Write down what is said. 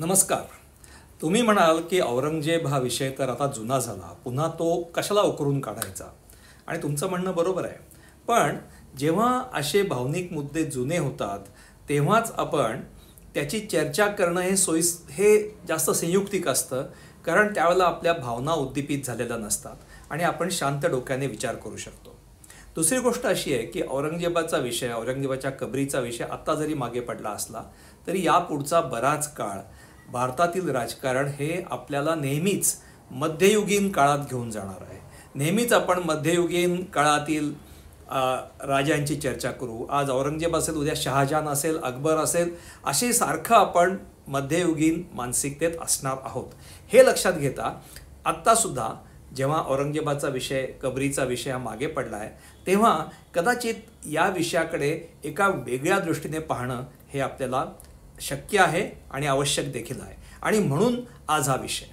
नमस्कार. तुम्ही म्हणाल की औरंगजेब हा विषय तर आता जुना झाला, पुन्हा तो कशाला उकरून काढायचा. आणि तुमचं म्हणणं बरोबर आहे. पण जेव्हा असे भावनिक मुद्दे जुने होतात तेव्हाच आपण त्याची चर्चा करणं हे जास्त संयुक्तिक असतं. कारण त्यावेळेला आपल्या भावना उद्दीपित झालेल्या नसतात आणि आपण शांत डोक्याने विचार करू शकतो. दुसरी गोष्ट अशी आहे की औरंगजेबाचा विषय, औरंगजेबाच्या कबरीचा विषय आत्ता जरी मागे पडला असला तरी यापुढचा बराच काळ भारतातील राजकारण हे आपल्याला नेहमीच मध्ययुगीन काळात घेऊन जाणार आहे. नेहमीच आपण मध्ययुगीन काळातील राजांची चर्चा करू. आज औरंगजेब असेल, उद्या शहाजहान असेल, अकबर असेल, असे सारखं आपण मध्ययुगीन मानसिकतेत असणार आहोत. हे लक्षात घेता आत्तासुद्धा जेव्हा औरंगजेबाचा विषय, कबरीचा विषय हा मागे पडला आहे, तेव्हा कदाचित या विषयाकडे एका वेगळ्या दृष्टीने पाहणं हे आपल्याला शक्य आहे आणि आवश्यक देखील आहे. आणि म्हणून आज हा विषय